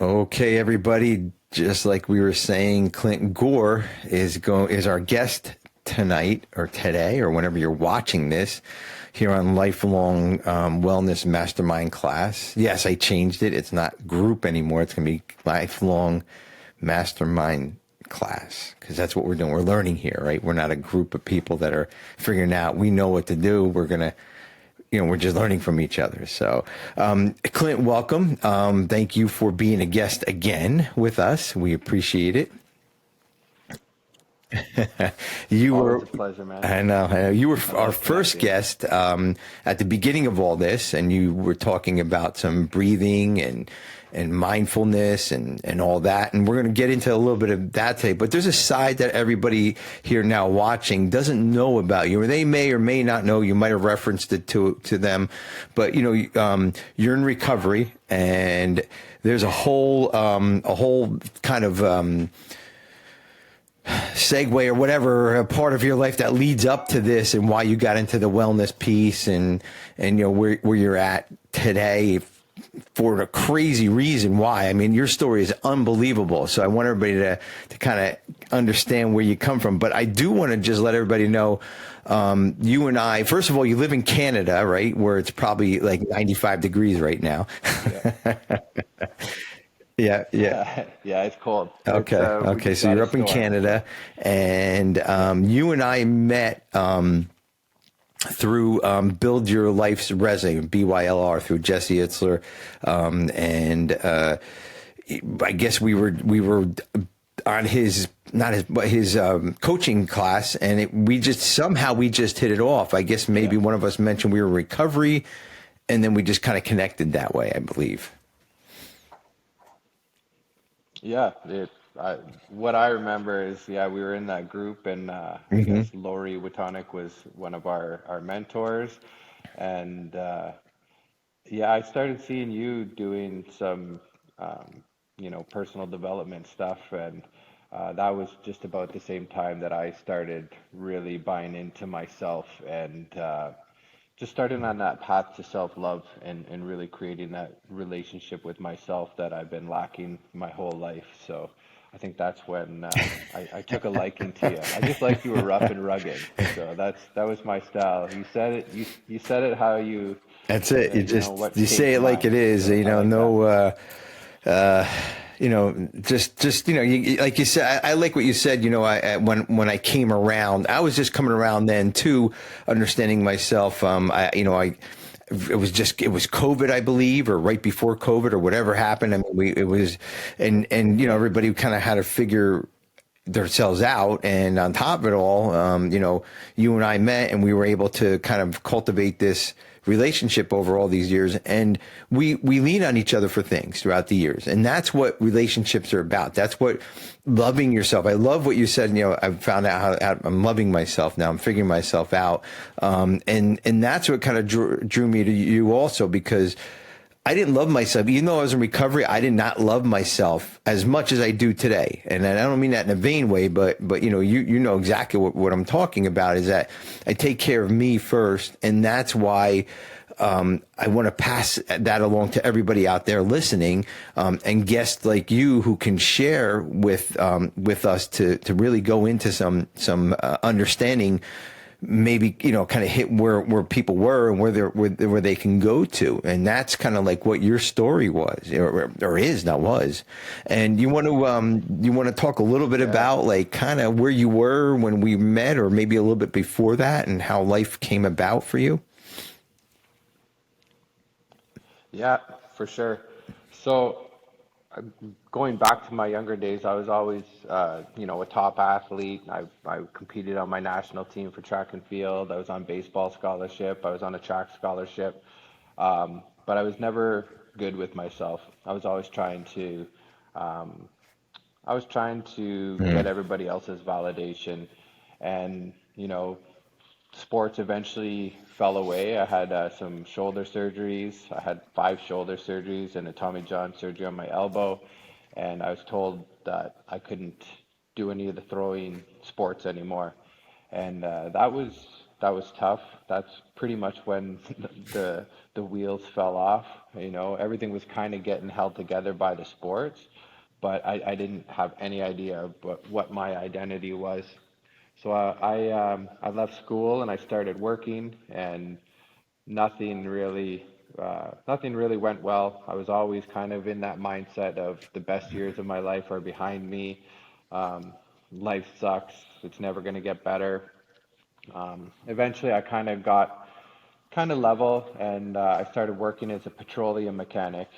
Okay, everybody. Just like we were saying, Clint Gore is our guest tonight or today or whenever you're watching this here on Lifelong Wellness Mastermind class. Yes, I changed it. It's not group anymore. It's going to be Lifelong Mastermind class because that's what we're doing. We're learning here, right? We're not a group of people that are figuring out we know what to do. We're just learning from each other. So, Clint, welcome. Thank you for being a guest again with us. We appreciate it. You Always were, a pleasure, man. I know, you were I our love first connecting. guest at the beginning of all this, and you were talking about some breathing and mindfulness and all that. And we're going to get into a little bit of that today. But there's a side that everybody here now watching doesn't know about you, or they may or may not know. You might have referenced it to them, but you're in recovery, and there's a whole kind of segue or whatever a part of your life that leads up to this and why you got into the wellness piece and where you're at today for a crazy reason why. I mean, your story is unbelievable. So I want everybody to kind of understand where you come from. But I do want to just let everybody know, you and I, first of all, you live in Canada, right? Where it's probably like 95 degrees right now. Yeah. Yeah, yeah. Yeah, it's cold. It's Okay. we Okay. just So got you're a up in storm, Canada, so and yeah. you and I met through Build Your Life's Resume, BYLR, through Jesse Itzler, and I guess we were on his not his but his coaching class, and we just hit it off. I guess Yeah. maybe one of us mentioned we were in recovery, and then we just kind of connected that way, I believe. Yeah, what I remember is, yeah, we were in that group, and I Hmm. guess Lori Watonic was one of our mentors, and yeah, I started seeing you doing some, personal development stuff, and that was just about the same time that I started really buying into myself and just starting on that path to self-love and really creating that relationship with myself that I've been lacking my whole life. So I think that's when I took a liking to you. I just liked you were rough and rugged. So that was my style. You said it. You said it how That's it. what You came say to it like it mind. is. So I like that. No. Uh, like you said, I like what you said. When I came around, I was just coming around then too, understanding myself. It was COVID, I believe, or right before COVID, or whatever happened. I mean, it was, and Yeah. everybody kind of had to figure themselves out. And on top of it all, you and I met and we were able to kind of cultivate this relationship over all these years. And we lean on each other for things throughout the years. And that's what relationships are about. That's what loving yourself. I love what you said. I found out how I'm loving myself now. I'm figuring myself out. And that's what kind of drew me to you also, because I didn't love myself. Even though I was in recovery, I did not love myself as much as I do today. And I don't mean that in a vain way, but you know exactly what I'm talking about, is that I take care of me first. And that's why I want to pass that along to everybody out there listening, and guests like you who can share with us to really go into some understanding, maybe kind of hit where people were and where they can go to. And that's kind of like what your story was, or is, not was. And you want to talk a little bit Yeah. about like kind of where you were when we met, or maybe a little bit before that, and how life came about for you. Yeah, for sure. So going back to my younger days, I was always, a top athlete. I competed on my national team for track and field. I was on baseball scholarship. I was on a track scholarship. But I was never good with myself. Um, I was trying to get Mm. everybody else's validation, and sports eventually fell away. I had some shoulder surgeries. I had 5 shoulder surgeries and a Tommy John surgery on my elbow, and I was told that I couldn't do any of the throwing sports anymore. And that was that was tough. That's pretty much when the wheels fell off. You know, everything was kind of getting held together by the sports, but I didn't have any idea what my identity was. So I left school and I started working, and nothing really nothing really went well. I was always kind of in that mindset of the best years of my life are behind me. Um, Life sucks. It's never going to get better. Eventually, I kind of got kind of level, and I started working as a petroleum mechanic.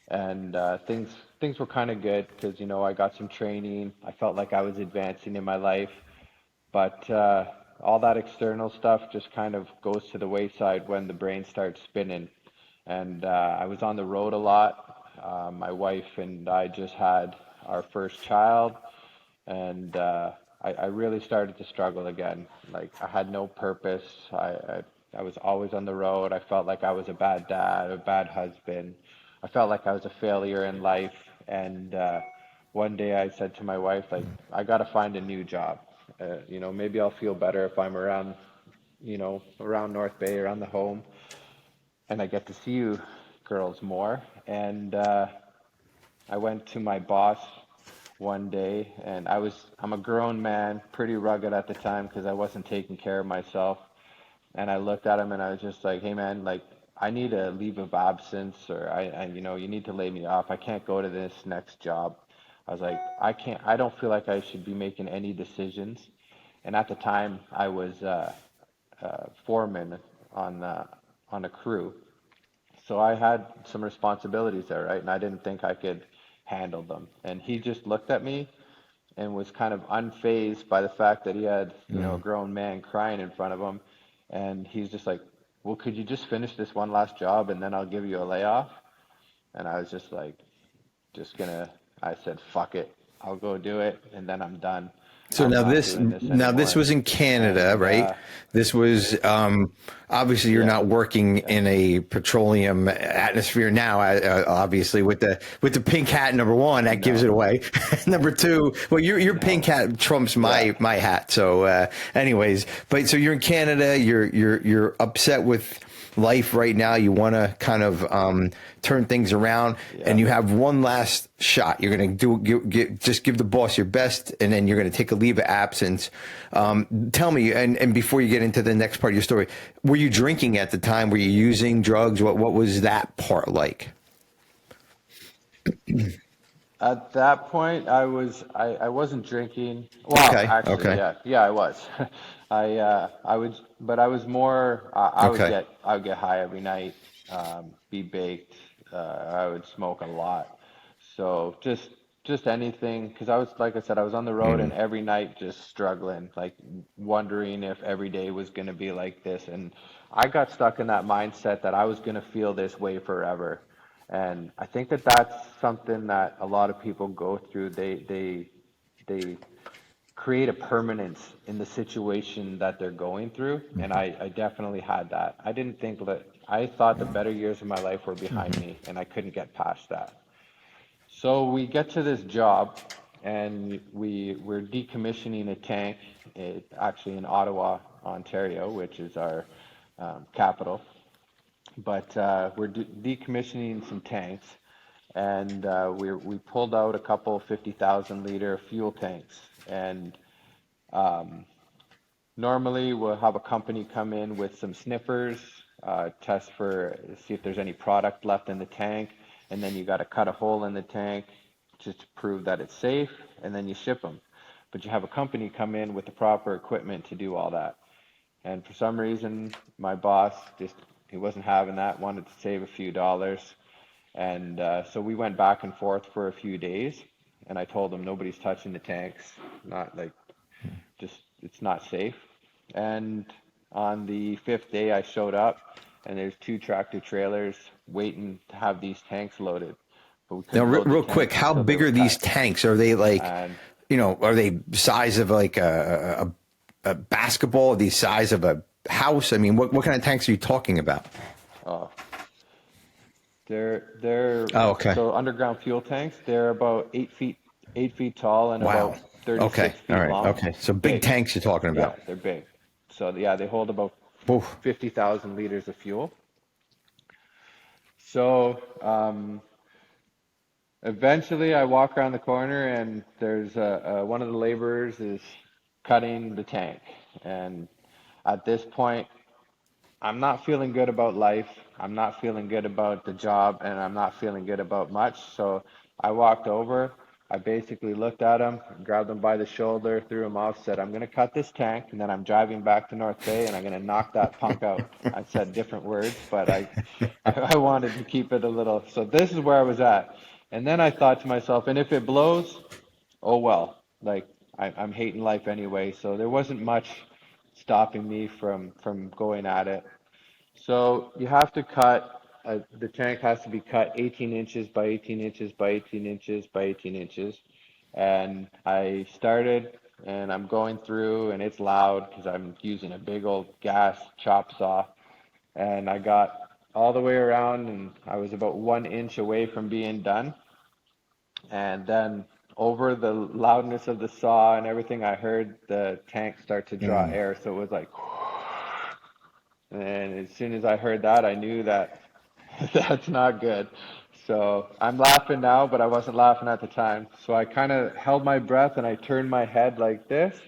And things were kind of good because you know I got some training. I felt like I was advancing in my life, but all that external stuff just kind of goes to the wayside when the brain starts spinning. And I was on the road a lot. My wife and I just had our first child, and I really started to struggle again. Like I had no purpose. I was always on the road. I felt like I was a bad dad, a bad husband. I felt like I was a failure in life. And one day I said to my wife, like, I got to find a new job. You know, maybe I'll feel better if I'm around, you know, around North Bay, around the home, and I get to see you girls more. And I went to my boss one day, and I'm a grown man, pretty rugged at the time because I wasn't taking care of myself. And I looked at him and I was just like, "Hey man, like I need a leave of absence, or you know, you need to lay me off. I can't go to this next job." I was like, I don't feel like I should be making any decisions. And at the time, I was foreman on on a crew, so I had some responsibilities there, right? And I didn't think I could handle them. And he just looked at me and was kind of unfazed by the fact that he had, you know, a grown man crying in front of him. And he's just like, "Well, could you just finish this one last job and then I'll give you a layoff?" And I was just like, I said, "Fuck it. I'll go do it and then I'm done. So I'm not doing this now this anymore." was in Canada, And right? This was obviously you're yeah, not working yeah, in a petroleum atmosphere now. Obviously, with the pink hat, number one, that gives no, it away. Number two, well, your pink no, hat trumps yeah, my hat. So, anyways, but so you're in Canada. You're upset with life right now. You want to kind of turn things around, and yeah. you have one last shot. You're going to just give the boss your best, and then you're going to take a leave of absence. Tell me, and before you get into the next part of your story, were you drinking at the time? Were you using drugs? What was that part like? At that point, I wasn't drinking. Well, Okay, actually, okay, yeah, I was. I was, but I was more. okay. I would get high every night, be baked. I would smoke a lot. So just anything, because I was, like I said, I was on the road and every night just struggling, like wondering if every day was going to be like this. And I got stuck in that mindset that I was going to feel this way forever. And I think that that's something that a lot of people go through. They create a permanence in the situation that they're going through. And I definitely had that. I didn't think that, I thought the better years of my life were behind me and I couldn't get past that. So we get to this job and we're decommissioning a tank, actually in Ottawa, Ontario, which is our capital. But we're decommissioning some tanks, and we pulled out a couple 50,000 liter fuel tanks. And normally we'll have a company come in with some sniffers, test for, see if there's any product left in the tank, and then you got to cut a hole in the tank just to prove that it's safe, and then you ship them. But you have a company come in with the proper equipment to do all that. And for some reason, my boss just, he wasn't having that, wanted to save a few dollars. And so we went back and forth for a few days. And I told him nobody's touching the tanks, not like, just, it's not safe. And on the fifth day, I showed up and there's two tractor trailers waiting to have these tanks loaded. But we Now, couldn't load the real quick, tanks how until they big were are these cut. tanks? Are they like, And are they size of like a basketball? Are they size of a house? I mean, what kind of tanks are you talking about? uh, they're Oh, okay. so underground fuel tanks. They're about 8 feet tall and Wow. about Okay. 36 All feet right. long. Okay. So big Big. tanks you're talking Yeah, about. they're big. So yeah, they hold about Oof. 50,000 liters of fuel. So eventually, I walk around the corner and there's one of the laborers is cutting the tank, and at this point, I'm not feeling good about life. I'm not feeling good about the job, and I'm not feeling good about much. So I walked over. I basically looked at him, grabbed him by the shoulder, threw him off, said, "I'm going to cut this tank, and then I'm driving back to North Bay, and I'm going to knock that punk out." I said different words, but I wanted to keep it a little. So this is where I was at. And then I thought to myself, and if it blows, oh well. Like I'm hating life anyway, so there wasn't much stopping me from going at it. So you have to cut, the tank has to be cut 18 inches by 18 inches by 18 inches by 18 inches. And I started and I'm going through and it's loud because I'm using a big old gas chop saw. And I got all the way around and I was about 1 inch away from being done. And then over the loudness of the saw and everything, I heard the tank start to draw Mm. air. So it was like, and as soon as I heard that, I knew that that's not good. So I'm laughing now, but I wasn't laughing at the time. So I kind of held my breath and I turned my head like this.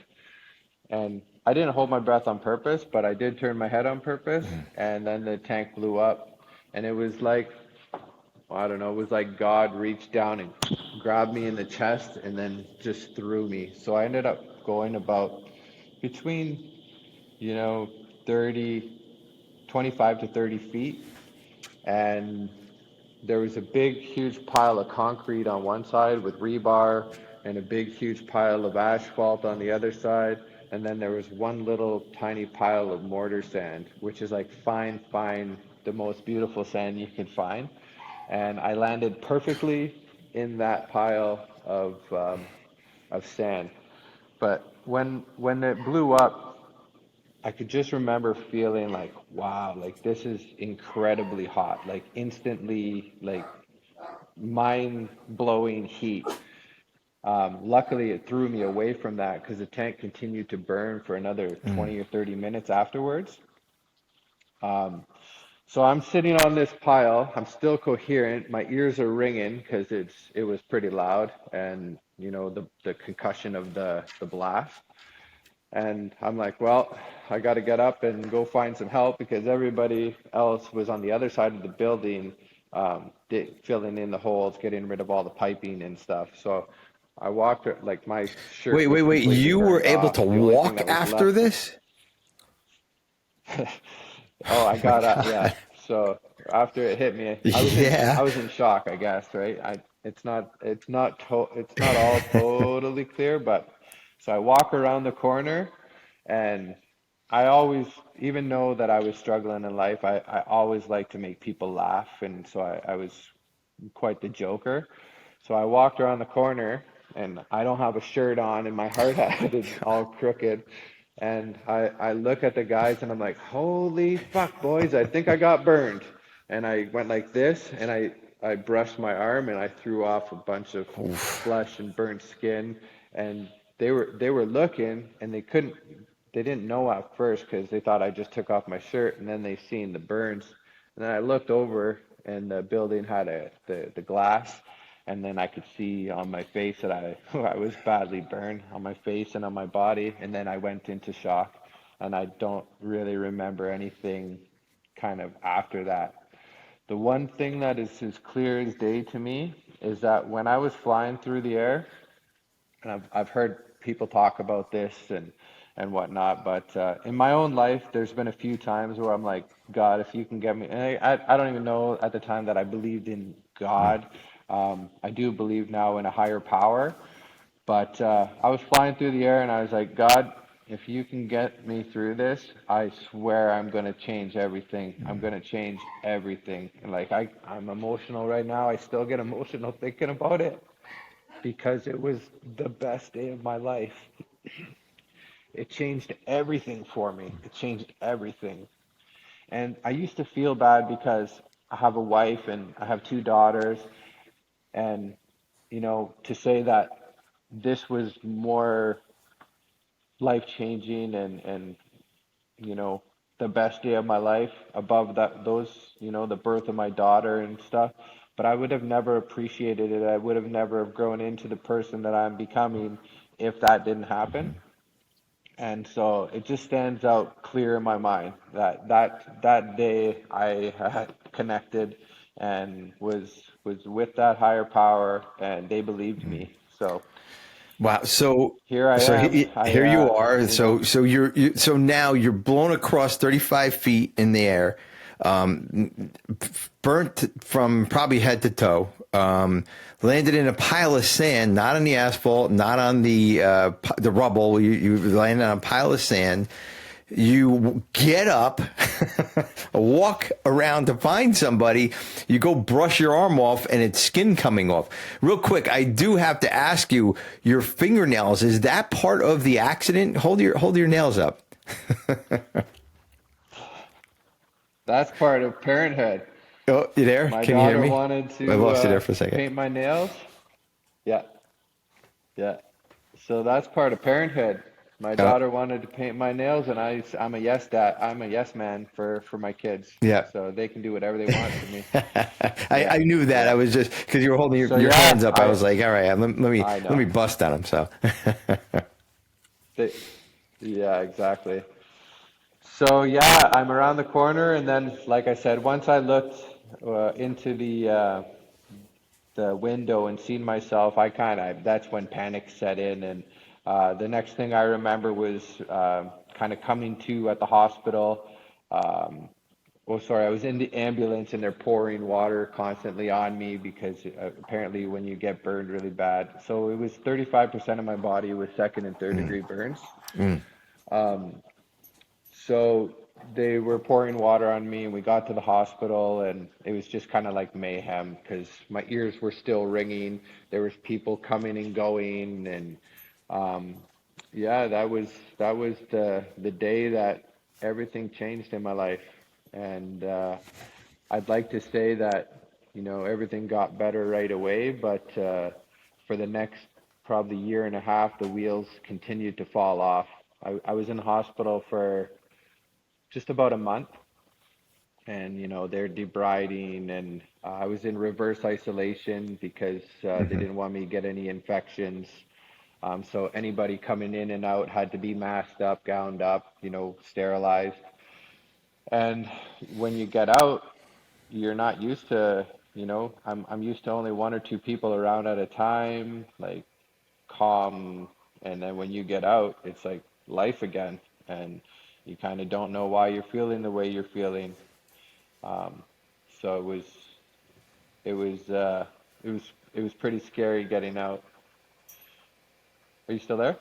And I didn't hold my breath on purpose, but I did turn my head on purpose. And then the tank blew up. And it was like, I don't know, it was like God reached down and grabbed me in the chest and then just threw me. So I ended up going about between, you know, 30, 25 to 30 feet. And there was a big, huge pile of concrete on one side with rebar and a big, huge pile of asphalt on the other side. And then there was one little tiny pile of mortar sand, which is like fine, fine, the most beautiful sand you can find. And I landed perfectly in that pile of sand. But when it blew up, I could just remember feeling like, wow, like this is incredibly hot, like instantly, like mind-blowing heat. Luckily, it threw me away from that because the tank continued to burn for another 20 or 30 minutes afterwards. Um, so I'm sitting on this pile. I'm still coherent. My ears are ringing because it was pretty loud, and you know the concussion of the blast. And I'm like, well, I got to get up and go find some help because everybody else was on the other side of the building, filling in the holes, getting rid of all the piping and stuff. So I walked, like my shirt Wait, was wait, wait. completely You were burned able to off. The only thing walk that was after left. this? Oh, I Oh my got up, yeah. God. So after it hit me, Yeah. I was in shock, I guess, right? It's not all totally clear, but so I walk around the corner and I always, even though that I was struggling in life, I always like to make people laugh, and so I was quite the joker. So I walked around the corner and I don't have a shirt on and my hard hat is all crooked. And I look at the guys and I'm like, holy fuck, boys, I think I got burned. And I went like this and I brushed my arm and I threw off a bunch of Oof. flesh and burnt skin. And they were looking and they didn't know at first because they thought I just took off my shirt and then they seen the burns. And then I looked over and the building had the glass and then I could see on my face that I was badly burned on my face and on my body. And then I went into shock, and I don't really remember anything kind of after that. The one thing that is as clear as day to me is that when I was flying through the air, and I've heard people talk about this and whatnot, but in my own life, there's been a few times where I'm like, God, if you can get me, and I don't even know at the time that I believed in God. I do believe now in a higher power, but I was flying through the air and I was like, God, if you can get me through this, I swear I'm going to change everything. I'm going to change everything. And like I'm emotional right now. I still get emotional thinking about it because it was the best day of my life. It changed everything for me. It changed everything. And I used to feel bad because I have a wife and I have two daughters. And, you know, to say that this was more life changing and you know, the best day of my life above the birth of my daughter and stuff. But I would have never appreciated it. I would have never have grown into the person that I'm becoming if that didn't happen. And so it just stands out clear in my mind that that day I had connected and was with that higher power, and they believed me. So Wow. So, here I so am. here you are. So so now you're blown across 35 feet in the air, burnt from probably head to toe. Landed in a pile of sand, not on the asphalt, not on the rubble. You landed on a pile of sand. You get up, walk around to find somebody. You go brush your arm off, and it's skin coming off. Real quick, I do have to ask you: your fingernails, is that part of the accident? Hold your nails up. That's part of parenthood. Oh, you there? My Can you hear daughter me? wanted I to lost you there for a second. paint my nails. Yeah, yeah. So that's part of parenthood. My Uh, daughter wanted to paint my nails, and I'm a yes dad. I'm a yes man for my kids. yeah. So they can do whatever they want to me. I Yeah, knew that. I yeah. was just because you were holding So your yeah, hands up. I was like, all right, I let know. me bust on him. So, They, yeah, exactly. So yeah, I'm around the corner, and then, like I said, once I looked into the window and seen myself, I kind of that's when panic set in, and the next thing I remember was kind of coming to at the hospital. Um, Oh, sorry, I was in the ambulance and they're pouring water constantly on me because apparently when you get burned really bad. So it was 35% of my body was second and third degree burns. So they were pouring water on me and we got to the hospital and it was just kind of like mayhem because my ears were still ringing. There was people coming and going and um, yeah, that was the day that everything changed in my life. And I'd like to say that, everything got better right away, but for the next probably year and a half, the wheels continued to fall off. I was in hospital for just about a month, and they're debriding, and I was in reverse isolation because they Mhm. didn't want me to get any infections. So anybody coming in and out had to be masked up, gowned up, sterilized. And when you get out, you're not used to, I'm used to only one or two people around at a time, like calm. And then when you get out, it's like life again, and you kind of don't know why you're feeling the way you're feeling. Um, so it was it was pretty scary getting out. Are you still there?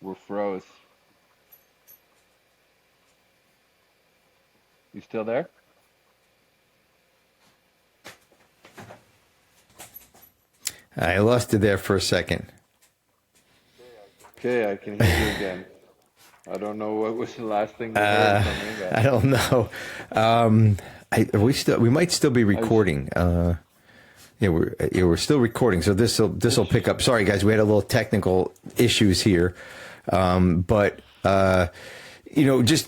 We're froze. You still there? I lost you there for a second. Okay, I can hear you again. I don't know what was the last thing you heard from me, but I don't know. Um, we might still be I was recording. We're still recording, so this will pick up. Sorry, guys, we had a little technical issues here, but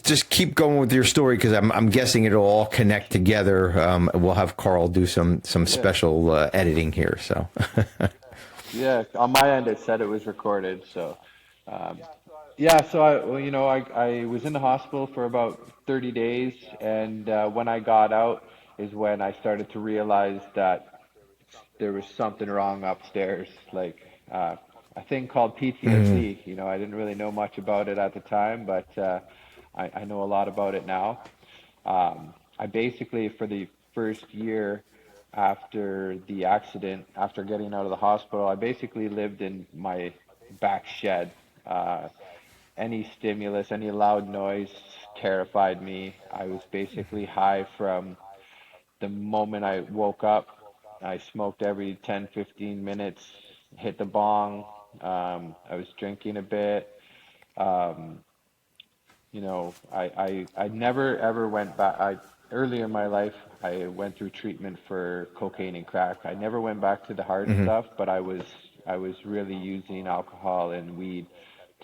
just keep going with your story because I'm guessing it'll all connect together. We'll have Carl do some yeah. special editing here. So, Yeah, on my end it said it was recorded, so um, yeah, so I well, I was in the hospital for about 30 days, and when I got out is when I started to realize that there was something wrong upstairs, like a thing called mm, PTSD. I didn't really know much about it at the time, but I know a lot about it now. I basically, for the first year after the accident, after getting out of the hospital, I basically lived in my back shed. Uh, any stimulus, any loud noise terrified me. I was basically high from the moment I woke up. I smoked every 10, 15 minutes, hit the bong. I was drinking a bit. Um, I never ever went back. Early in my life, I went through treatment for cocaine and crack. I never went back to the hard mhm. stuff, but I was I was really using alcohol and weed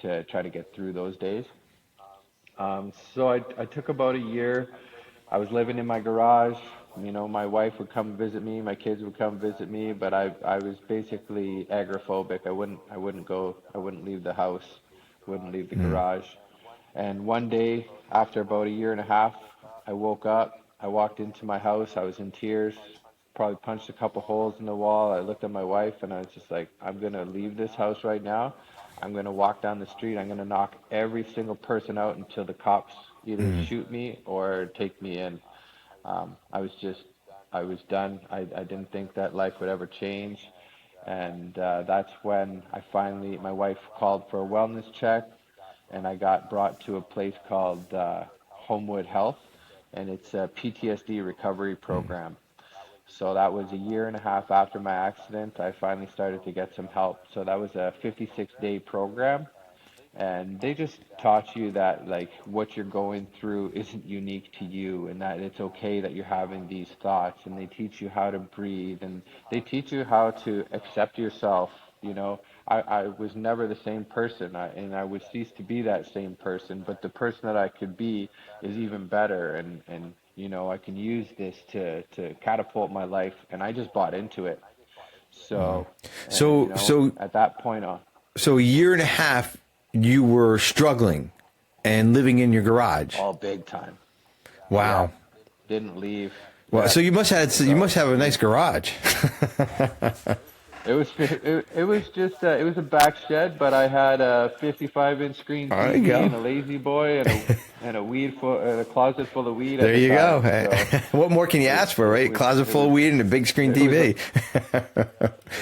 to try to get through those days. So I took about a year. I was living in my garage. You know, my wife would come visit me, my kids would come visit me, but I was basically agoraphobic. I wouldn't leave the house, wouldn't leave the Mm, garage. And one day, after about a year and a half, I woke up. I walked into my house. I was in tears, probably punched a couple holes in the wall. I looked at my wife and I was just like, I'm gonna leave this house right now. I'm gonna walk down the street. I'm gonna knock every single person out until the cops either mm, shoot me or take me in. I was just, I was done. I didn't think that life would ever change. And that's when my wife called for a wellness check, and I got brought to a place called Homewood Health, and it's a PTSD recovery mm, program. So that was a year and a half after my accident. I finally started to get some help. So that was a 56-day program, and they just taught you that like what you're going through isn't unique to you, and that it's okay that you're having these thoughts, and they teach you how to breathe, and they teach you how to accept yourself. You know, I was never the same person, and I would cease to be that same person, but the person that I could be is even better, and you know, I can use this to catapult my life, and I just bought into it. mm. So, and you So, know, so, at that point on, so a year and a half, you were struggling and living in your garage. all big time. Yeah, Wow. didn't leave. Well, Yeah. so you So must have a nice garage. it was just it was a back shed, but I had a 55-inch screen There you TV go. and a lazy boy and a closet full of weed at There the you go. time. So What more can you ask for, right? Closet it full was of weed and a big screen it was TV.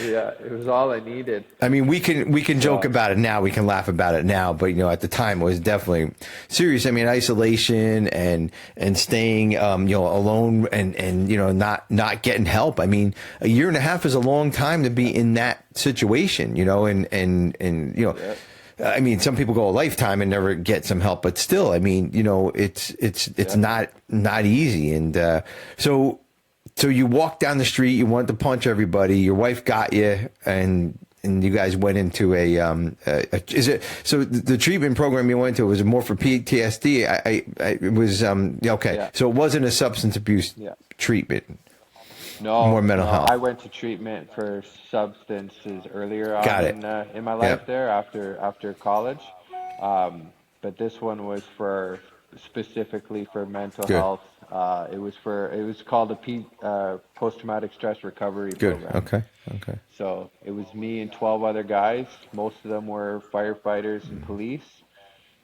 yeah, it was all I needed. I mean, we can joke So about it now. We can laugh about it now, but at the time it was definitely serious. I mean, isolation and staying alone and not getting help. I mean, a year and a half is a long time to be in that situation. And yeah, I mean, some people go a lifetime and never get some help, but still, I mean, it's yeah. not easy. And so you walked down the street, you wanted to punch everybody. Your wife got you, and you guys went into is it so the treatment program you went to was more for PTSD? It was yeah, okay. Yeah. So it wasn't a substance abuse Yeah. treatment, more No, mental no. health. I went to treatment for substances earlier on Got it. in my life Yep. there after college. But this one was for specifically for mental Good. health. It was called a post-traumatic stress recovery Good. program. Okay. Okay. So it was me and 12 other guys. Most of them were firefighters and police,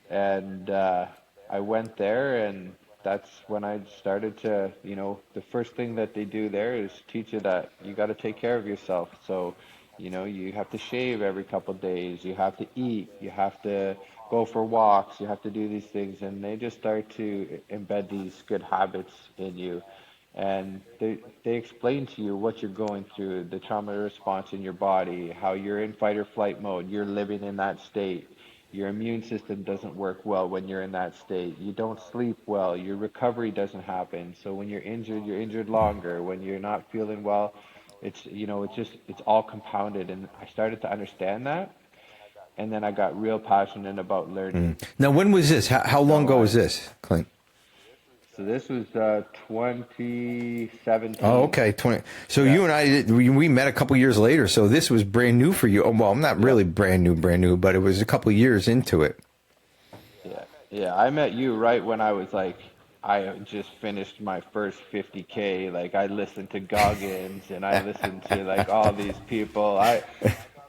and I went there, and that's when I started to, the first thing that they do there is teach you that you got to take care of yourself. So, you have to shave every couple of days, you have to eat, you have to go for walks, you have to do these things, and they just start to embed these good habits in you. And they explain to you what you're going through, the trauma response in your body, how you're in fight or flight mode, you're living in that state. Your immune system doesn't work well when you're in that state. You don't sleep well. Your recovery doesn't happen. So when you're injured longer. When you're not feeling well, it's all compounded. And I started to understand that. And then I got real passionate about learning. Now, when was this? How long So ago was this, Clint? this was Oh, 2017. okay, 20. So Yeah. you and I, we met a couple years later. So this was brand new for you. Oh, well, I'm not Yep. really brand new, but it was a couple years into it. Yeah. Yeah. I met you right when I was like, I just finished my first 50K. Like I listened to Goggins and I listened to like all these people.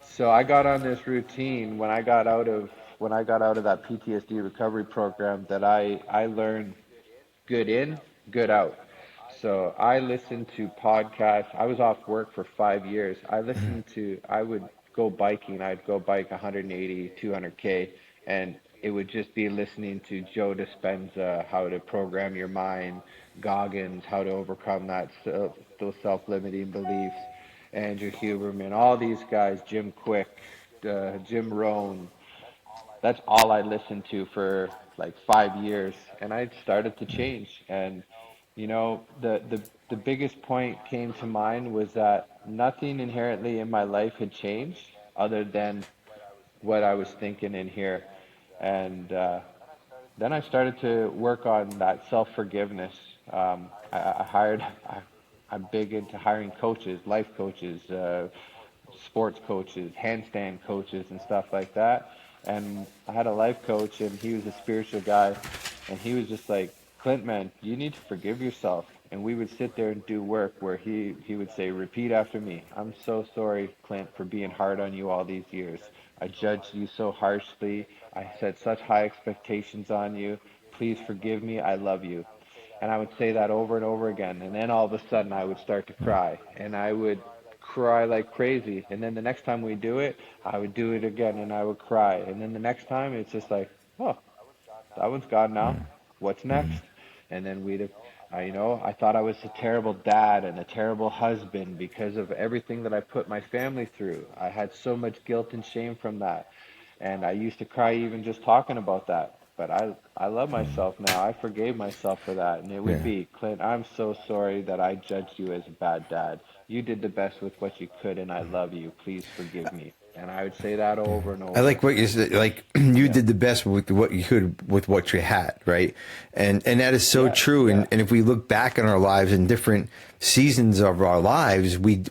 So I got on this routine when I got out of that PTSD recovery program that I learned good in, good out. So I listened to podcasts. I was off work for 5 years. I would go biking. I'd go bike 180, 200K, and it would just be listening to Joe Dispenza, how to program your mind, Goggins, how to overcome those self-limiting beliefs, Andrew Huberman, all these guys, Jim Quick, Jim Rohn, that's all I listened to for like 5 years, and I started to change. And the biggest point came to mind was that nothing inherently in my life had changed. other than what I was thinking in here. And then I started to work on that self-forgiveness. I hired, I'm big into hiring coaches, life coaches, sports coaches, handstand coaches, and stuff like that. And I had a life coach, and he was a spiritual guy, and he was just like, Clint, man, you need to forgive yourself. And we would sit there and do work where he would say, repeat after me. I'm so sorry, Clint, for being hard on you all these years. I judged you so harshly. I set such high expectations on you. Please forgive me. I love you. And I would say that over and over again. And then all of a sudden I would start to cry. And I would cry like crazy. And then the next time we do it, I would do it again and I would cry. And then the next time it's just like, oh, that one's gone now. What's next? And then I thought I was a terrible dad and a terrible husband because of everything that I put my family through. I had so much guilt and shame from that. And I used to cry even just talking about that. But I love myself now. I forgave myself for that. And it would Yeah. be, Clint, I'm so sorry that I judged you as a bad dad. You did the best with what you could, and I love you. Please forgive me. And I would say that over and I like over. what you said. Like you Yeah. did the best with what you could with what you had, right? And that is so Yeah. true. Yeah. And if we look back on our lives in different seasons of our lives, we've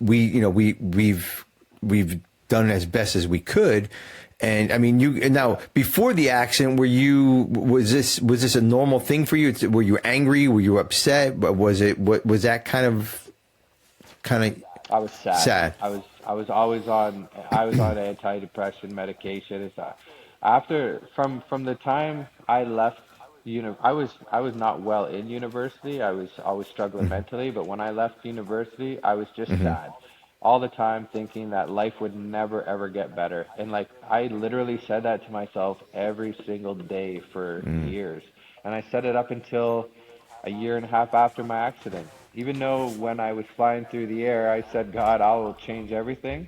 done as best as we could. And I mean, and now before the accident, was this a normal thing for you? Were you angry? Were you upset? But was that kind of I was sad. sad? I was on antidepressant medication. After from the time I left, I was not well in university. I was always struggling mentally, but when I left university, I was just sad all the time, thinking that life would never ever get better. And like I literally said that to myself every single day for years. And I said it up until a year and a half after my accident. Even though when I was flying through the air, I said, God, I will change everything.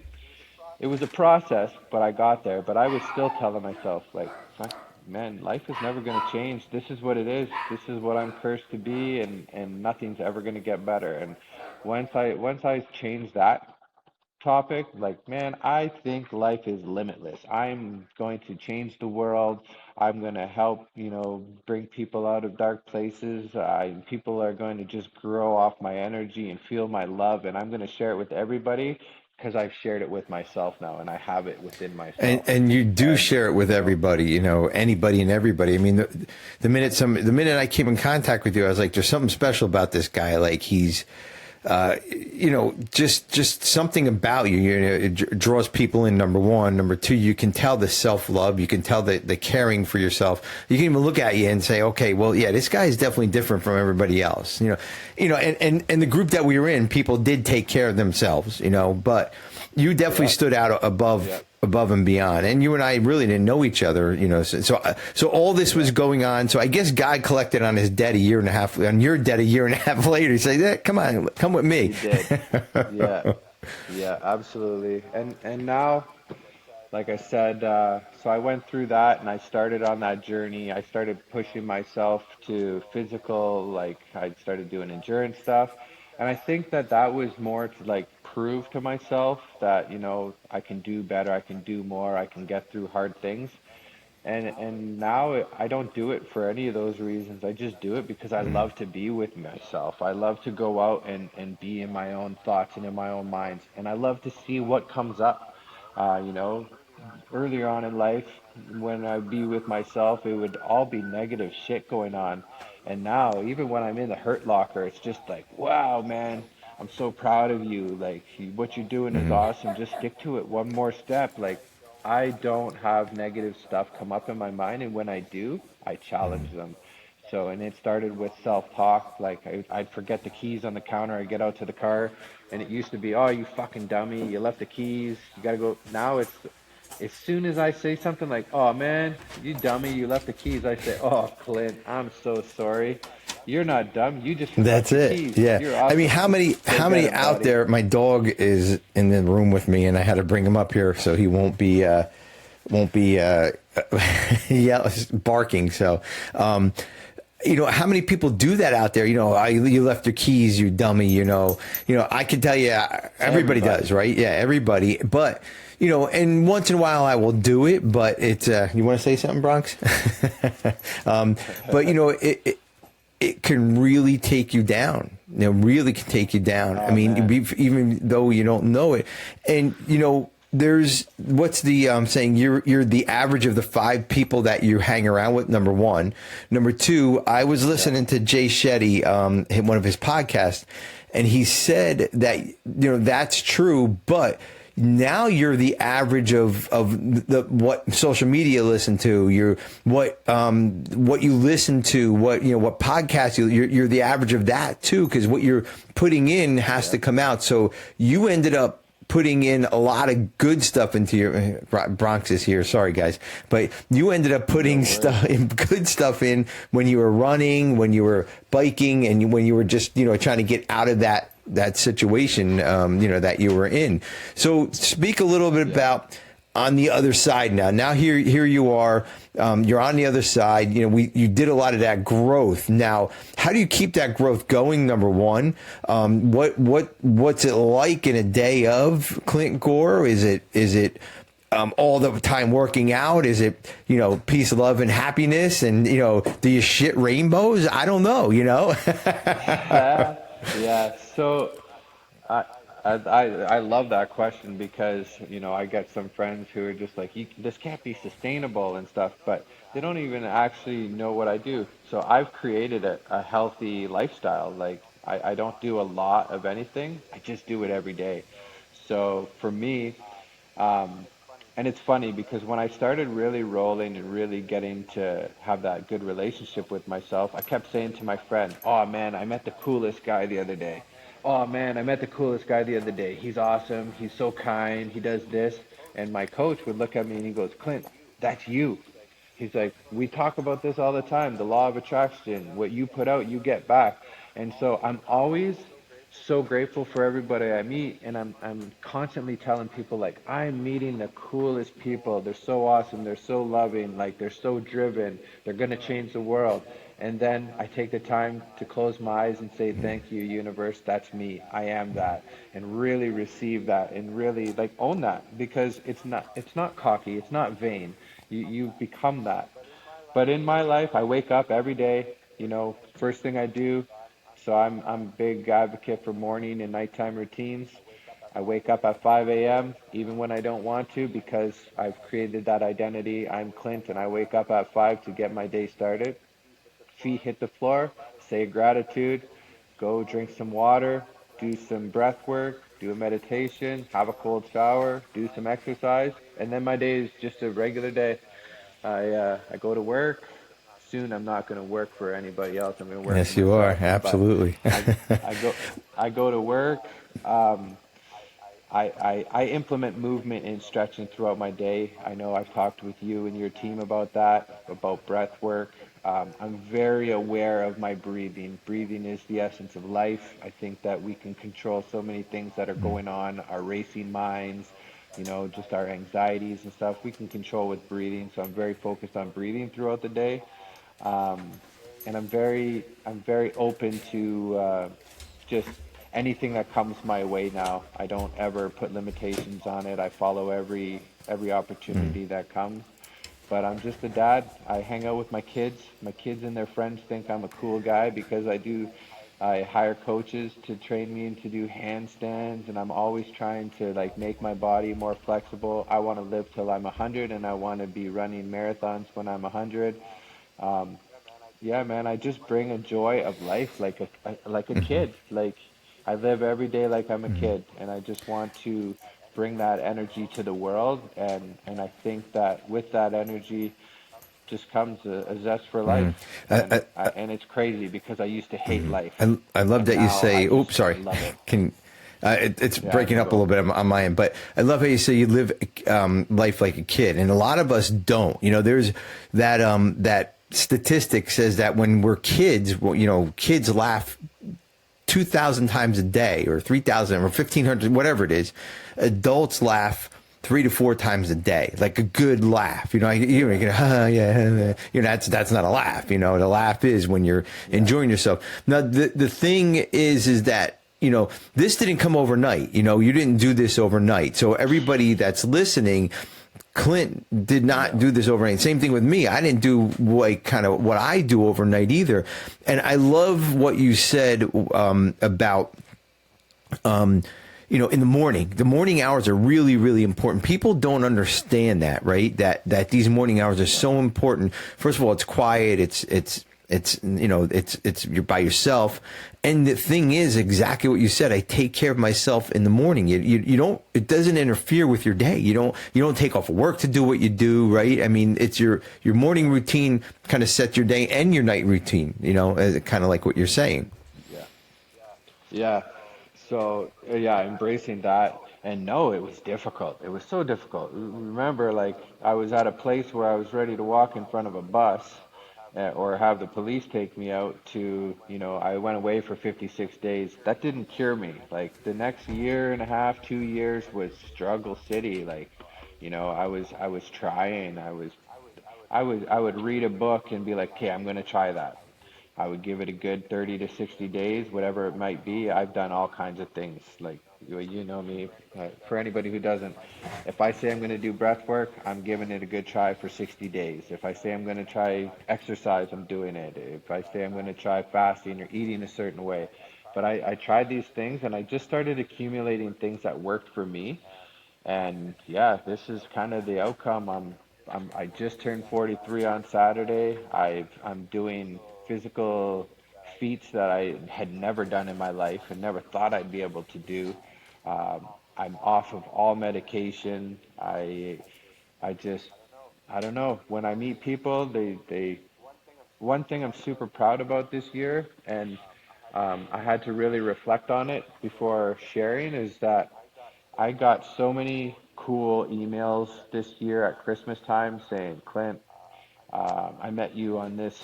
It was a process, but I got there. But I was still telling myself, like, fuck, man, life is never going to change. This is what it is. This is what I'm cursed to be, and nothing's ever going to get better. And once I changed that topic, like, man, I think life is limitless. I'm going to change the world. I'm going to help, bring people out of dark places. People are going to just grow off my energy and feel my love, and I'm going to share it with everybody because I've shared it with myself now, and I have it within And myself. and you do And, share it with everybody, anybody and everybody. I mean, the minute I came in contact with you, I was like, there's something special about this guy. Like he's, just something about you. It draws people in. Number one, number two, you can tell the self love. You can tell the caring for yourself. You can even look at you and say, okay, well, yeah, this guy is definitely different from everybody else. And the group that we were in, people did take care of themselves. But you definitely yeah, stood out yeah, above and beyond. And you and I really didn't know each other, so all this was yeah. going on. So I guess God collected on his debt a year and a half, on your debt a year and a half later. He said, come on, come with me. He did. Yeah, yeah, absolutely. And now, like I said, so I went through that and I started on that journey. I started pushing myself to physical, like I started doing endurance stuff. And I think that that was more to like prove to myself that, I can do better, I can do more, I can get through hard things. And now I don't do it for any of those reasons. I just do it because I love to be with myself. I love to go out and be in my own thoughts and in my own minds. And I love to see what comes up. Uh, you know, Earlier on in life, when I'd be with myself, it would all be negative shit going on. And now, even when I'm in the hurt locker, it's just like, wow, man, I'm so proud of you. Like, what you're doing is awesome. Just stick to it one more step. Like, I don't have negative stuff come up in my mind. And when I do, I challenge them. So, and it started with self-talk. Like, I'd forget the keys on the counter. I get out to the car, and it used to be, oh, you fucking dummy, you left the keys. You got to go. Now it's as soon as I say something like, "Oh man, you dummy, you left the keys," I say, "Oh, Clint, I'm so sorry. You're not dumb. You just forgot That's your it. keys. Yeah. You're I mean, awesome. how many Go how get many him, out buddy." there? My dog is in the room with me, and I had to bring him up here so he won't be yeah, barking. So, how many people do that out there? You left your keys, you dummy. I can tell you, everybody does, Everybody. right? Yeah, everybody. But and once in a while I will do it. But it's you want to say something, Bronx? But it can really take you down. Really can take you down. I Oh mean, man. even though you don't know it, and there's what's the saying? You're the average of the 5 people that you hang around with. Number one, number two. I was Yeah. listening to Jay Shetty, one of his podcasts, and he said that that's true, but now you're the average of the what social media listen to, what you listen to, what podcasts you're the average of that too, because what you're putting in has Yeah. to come out. So you ended up putting in a lot of good stuff into your Bronx is here. Sorry guys, but you ended up No putting worries. stuff in good stuff in when you were running, when you were biking, and when you were just trying to get out of that situation that you were in. So speak a little bit Yeah. about on the other side now. Now here you are. You're on the other side. You did a lot of that growth. Now, how do you keep that growth going? Number one, what's it like in a day of Clint Gore? Is it all the time working out? Is it peace, love, and happiness? And do you shit rainbows? I don't know. Yeah. So I, I love that question because, I get some friends who are just like, this can't be sustainable and stuff, but they don't even actually know what I do. So I've created a healthy lifestyle. Like I don't do a lot of anything. I just do it every day. So for me, um, and it's funny because when I started really rolling and really getting to have that good relationship with myself, I kept saying to my friend, "Oh man, I met the coolest guy the other day. Oh man, I met the coolest guy the other day. He's awesome. He's so kind. He does this." And my coach would look at me and he goes, "Clint, that's you." He's like, we talk about this all the time, the law of attraction. What you put out, you get back. And so I'm always so grateful for everybody I meet, and I'm constantly telling people like I'm meeting the coolest people. They're so awesome, they're so loving, like they're so driven, they're gonna change the world. And then I take the time to close my eyes and say, thank you, universe, that's me. I am that. And really receive that and really like own that because it's not cocky, it's not vain. You've become that. But in my life, I wake up every day, first thing I do. So I'm a big advocate for morning and nighttime routines. I wake up at 5 a.m. even when I don't want to because I've created that identity. I'm Clint and I wake up at 5 to get my day started. Feet hit the floor, say gratitude, go drink some water, do some breath work, do a meditation, have a cold shower, do some exercise, and then my day is just a regular day. I go to work. Soon I'm not going to work for anybody else. I'm going to work for Yes, you are. myself. But Absolutely. I I go I go to work. Um, I implement movement and stretching throughout my day. I know I've talked with you and your team about that, about breath work. I'm very aware of my breathing. Breathing is the essence of life. I think that we can control so many things that are going on, our racing minds, just our anxieties and stuff. We can control with breathing. So I'm very focused on breathing throughout the day. Um, and I'm very open to just anything that comes my way now. I don't ever put limitations on it. I follow every opportunity that comes. But I'm just a dad. I hang out with my kids. My kids and their friends think I'm a cool guy because I hire coaches to train me and to do handstands, and I'm always trying to like make my body more flexible. I want to live till I'm 100, and I want to be running marathons when I'm 100. Um, yeah, man, I just bring a joy of life like a kid. Like I live every day like I'm a kid, and I just want to bring that energy to the world. And I think that with that energy just comes a zest for life. I, And it's crazy because I used to hate life, I love and that you now say, oops, I sorry. love it. Can it's Yeah, breaking no, up a little go. bit on my end, but I love how you say you live life like a kid, and a lot of us don't. There's that statistic says that when we're kids, well, kids laugh 2,000 times a day, or 3,000, or 1,500, whatever it is. Adults laugh 3 to 4 times a day, like a good laugh. You know, yeah, you know, that's not a laugh. You know, the laugh is when you're enjoying yourself. Now, the thing is that, you know, this didn't come overnight. You know, you didn't do this overnight. So everybody that's listening, Clint did not do this overnight. Same thing with me. I didn't do like kind of what I do overnight either. And I love what you said about, you know, in the morning hours are really, really important. People don't understand that, right? That these morning hours are so important. First of all, it's quiet. It's you know, it's you're by yourself. And the thing is exactly what you said. I take care of myself in the morning. You don't, it doesn't interfere with your day. You don't take off work to do what you do, right? I mean, it's your morning routine kind of sets your day and your night routine, you know, kind of like what you're saying. Yeah. Yeah. So, yeah, embracing that. And no, it was difficult. It was so difficult. Remember, like, I was at a place where I was ready to walk in front of a bus, or have the police take me out to, you know, I went away for 56 days. That didn't cure me. Like, the next year and a half, 2 years was struggle city. Like, you know, I was trying. I would read a book and be like, okay, I'm going to try that. I would give it a good 30 to 60 days, whatever it might be. I've done all kinds of things. Like, you know me. For anybody who doesn't, if I say I'm going to do breath work, I'm giving it a good try for 60 days. If I say I'm going to try exercise, I'm doing it. If I say I'm going to try fasting or eating a certain way. But I tried these things and I just started accumulating things that worked for me. And yeah, this is kind of the outcome. I just turned 43 on Saturday. I'm doing physical feats that I had never done in my life and never thought I'd be able to do. I'm off of all medication. I just, I don't know. When I meet people, one thing I'm super proud about this year, and I had to really reflect on it before sharing, is that I got so many cool emails this year at Christmas time saying, Clint, I met you on this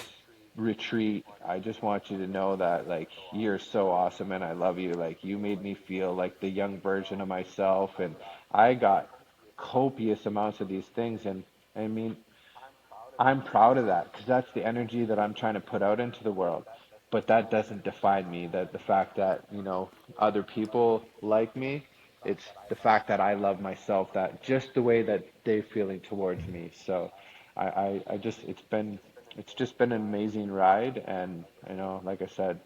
retreat. I just want you to know that, like, you're so awesome and I love you. Like, you made me feel like the young version of myself. And I got copious amounts of these things. And I mean, I'm proud of that because that's the energy that I'm trying to put out into the world. But that doesn't define me. That the fact that, you know, other people like me, it's the fact that I love myself, that just the way that they're feeling towards me. So I just, it's just been an amazing ride. And, you know, like I said,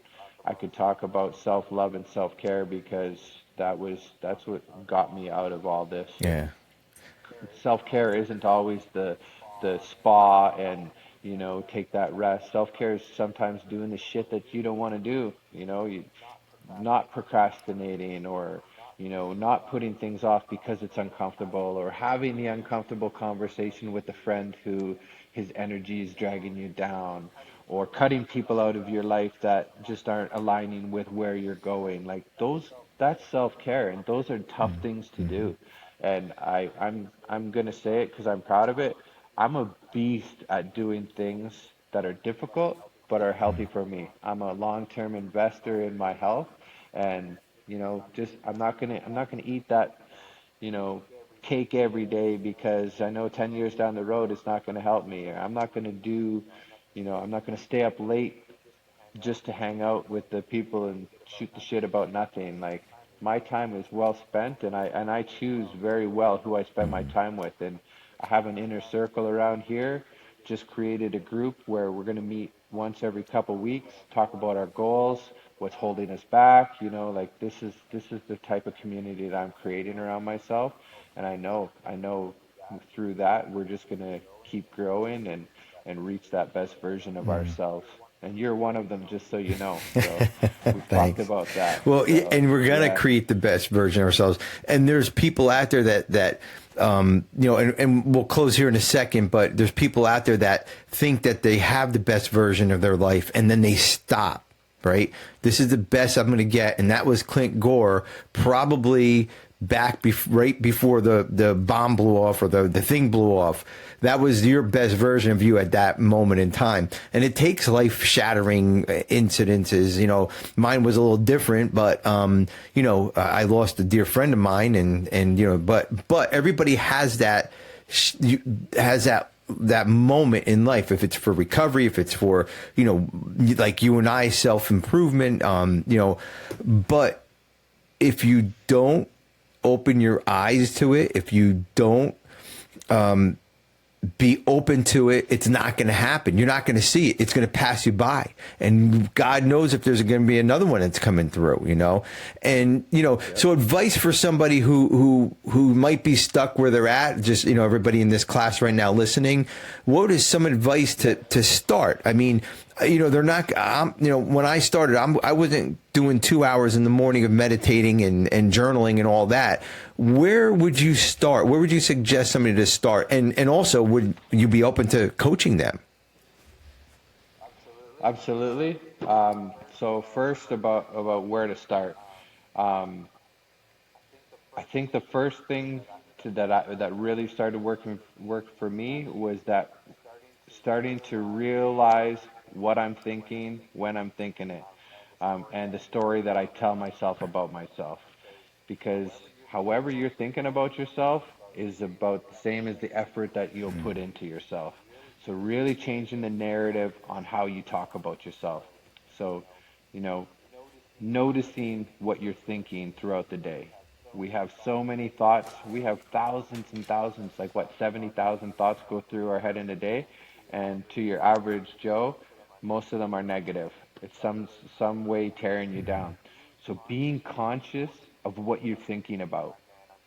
I could talk about self-love and self-care because that's what got me out of all this. And Yeah. self-care isn't always the spa and, you know, take that rest. Self-care is sometimes doing the shit that you don't want to do, you know, you not procrastinating, or, you know, not putting things off because it's uncomfortable, or having the uncomfortable conversation with a friend who his energy is dragging you down, or cutting people out of your life that just aren't aligning with where you're going. Like, those, that's self-care, and those are tough things to do. And I'm gonna say it because I'm proud of it. I'm a beast at doing things that are difficult but are healthy for me. I'm a long-term investor in my health, and, you know, just I'm not gonna eat that, you know, cake every day because I know 10 years down the road it's not gonna help me. I'm not gonna do, you know, I'm not gonna stay up late just to hang out with the people and shoot the shit about nothing. Like, my time is well spent, and I choose very well who I spend my time with. And I have an inner circle around here. Just created a group where we're going to meet once every couple weeks, talk about our goals, what's holding us back. You know, like, this is the type of community that I'm creating around myself. And I know through that we're just going to keep growing and reach that best version of ourselves. And you're one of them, just so you know. So we've talked Thanks. about that. Well, So and we're gonna yeah, create the best version of ourselves. And there's people out there that you know, and we'll close here in a second. But there's people out there that think that they have the best version of their life, and then they stop. Right? This is the best I'm going to get, and that was Clint Gore, probably back right before the bomb blew off or the thing blew off. That was your best version of you at that moment in time. And it takes life shattering incidences. You know, mine was a little different, but, you know, I lost a dear friend of mine and, you know, but everybody has that, that moment in life, if it's for recovery, if it's for, you know, like you and I, self-improvement, you know, but if you don't open your eyes to it, if you don't be open to it, it's not going to happen. You're not going to see it. It's going to pass you by. And God knows if there's going to be another one that's coming through, you know? And, you know, so advice for somebody who might be stuck where they're at, just, you know, everybody in this class right now listening, what is some advice to start? I mean, you know, they're not, you know, when I started, I wasn't doing 2 hours in the morning of meditating and journaling and all that. Where would you start? Where would you suggest somebody to start? And also, would you be open to coaching them? Absolutely. So first about where to start. Um, I think the first thing that really started work for me was that starting to realize what I'm thinking when I'm thinking it, and the story that I tell myself about myself. Because however you're thinking about yourself is about the same as the effort that you'll put into yourself. So really changing the narrative on how you talk about yourself. So, you know, noticing what you're thinking throughout the day. We have so many thoughts. We have thousands and thousands, like what, 70,000 thoughts go through our head in a day. And to your average Joe, most of them are negative. It's some way tearing you down. So being conscious of what you're thinking about.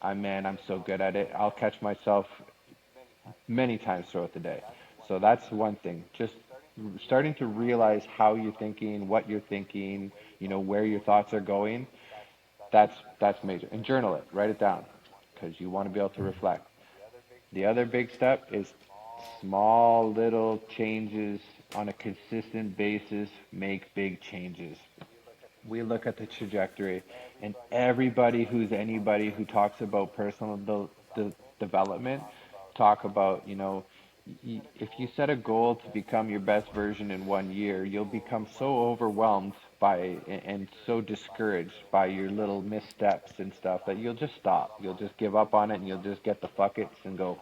I'm so good at it. I'll catch myself many times throughout the day. So that's one thing. Just starting to realize how you're thinking, what you're thinking, you know, where your thoughts are going. That's major. And journal it, write it down, because you want to be able to reflect. The other big step is small little changes on a consistent basis make big changes. We look at the trajectory, and anybody who talks about personal development talk about, you know, if you set a goal to become your best version in 1 year, you'll become so overwhelmed and so discouraged by your little missteps and stuff that you'll just stop. You'll just give up on it and you'll just get the fuck it's and go,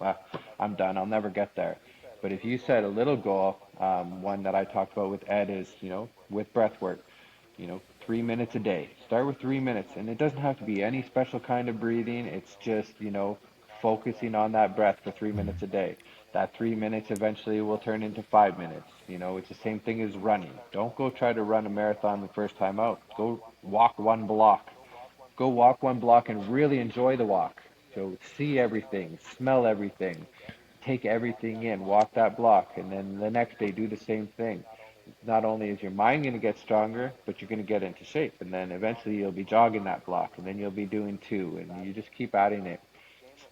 I'm done. I'll never get there. But if you set a little goal, one that I talked about with Ed is, you know, with breath work, you know, 3 minutes a day. Start with 3 minutes, and it doesn't have to be any special kind of breathing. It's just, you know, focusing on that breath for 3 minutes a day. That 3 minutes eventually will turn into 5 minutes. You know, it's the same thing as running. Don't go try to run a marathon the first time out. Go walk one block. Go walk one block and really enjoy the walk. So see everything, smell everything, take everything in, walk that block, and then the next day do the same thing. Not only is your mind going to get stronger, but you're going to get into shape. And then eventually you'll be jogging that block, and then you'll be doing two, and you just keep adding it.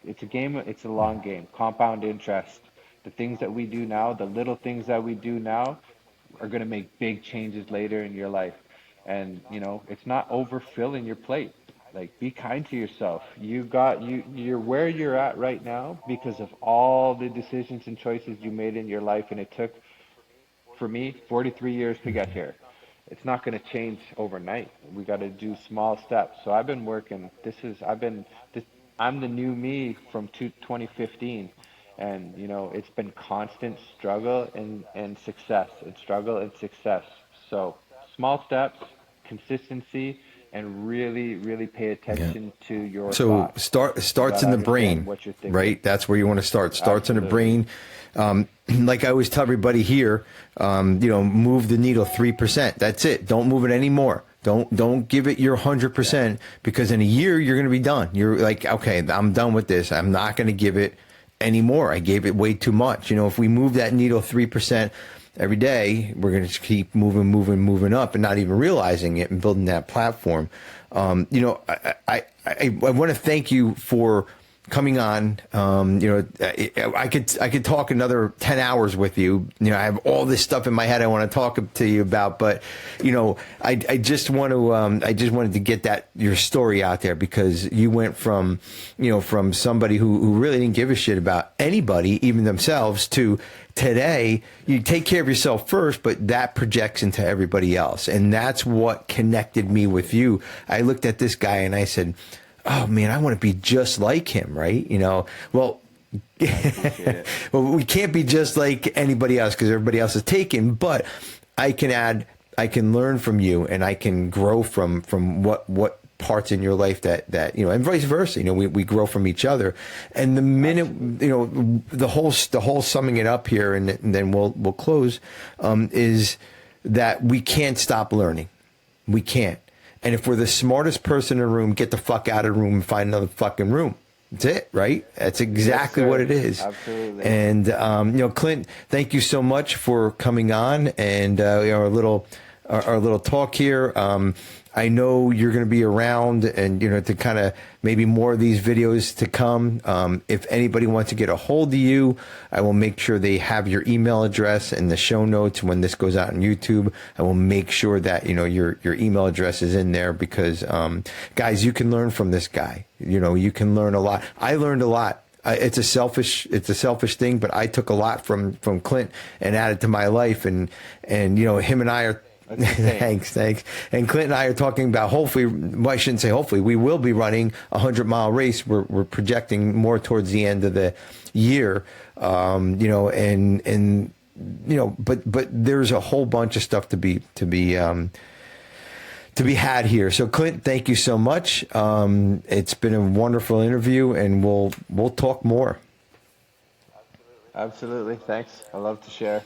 It's a game, it's a long game. Compound interest. The things that we do now, the little things that we do now, are going to make big changes later in your life. And, you know, it's not overfilling your plate. Like, be kind to yourself. You're where you're at right now because of all the decisions and choices you made in your life, and it took, for me, 43 years to get here. It's not going to change overnight. We got to do small steps. So I've been working. I'm the new me from 2015. And, you know, it's been constant struggle and success, and struggle and success. So small steps, consistency, and really, really pay Yeah. attention to your So thoughts. You starts got to in the understand brain, what you're thinking. right? That's where you want to start. Starts in the Absolutely. brain. Like I always tell everybody here, you know, move the needle 3%. That's it. Don't move it anymore. Don't give it your Yeah. 100% because in a year you're going to be done. You're like, okay, I'm done with this. I'm not going to give it anymore. I gave it way too much. You know, if we move that needle 3% every day, we're going to keep moving up and not even realizing it and building that platform. You know, I want to thank you for coming on. I could talk another 10 hours with you. I have all this stuff in my head I want to talk to you about, but I just want to I just wanted to get your story out there, because you went from from somebody who really didn't give a shit about anybody, even themselves, to today you take care of yourself first, but that projects into everybody else. And that's what connected me with you. I looked at this guy and I said, oh man, I want to be just like him, right? Well, well, we can't be just like anybody else because everybody else is taken, but I can learn from you, and I can grow from what parts in your life that and vice versa. We grow from each other. And the minute the whole summing it up here, and then we'll close, is that we can't stop learning. We can't. And if we're the smartest person in the room, get the fuck out of the room and find another fucking room. That's it, right? That's exactly what it is. Absolutely. And Clint, thank you so much for coming on, and our little talk here. I know you're going to be around, and to kind of maybe more of these videos to come. If anybody wants to get a hold of you, I will make sure they have your email address in the show notes when this goes out on YouTube. I will make sure that your email address is in there, because guys, you can learn from this guy. You can learn a lot. I learned a lot. It's a selfish thing, but I took a lot from Clint and added to my life, and him and I are. Thanks. And Clint and I are talking about, hopefully, well, I shouldn't say hopefully, we will be running a 100-mile race. We're projecting more towards the end of the year, but there's a whole bunch of stuff to be had here. So Clint, thank you so much. It's been a wonderful interview, and we'll talk more. Absolutely. Thanks. I love to share.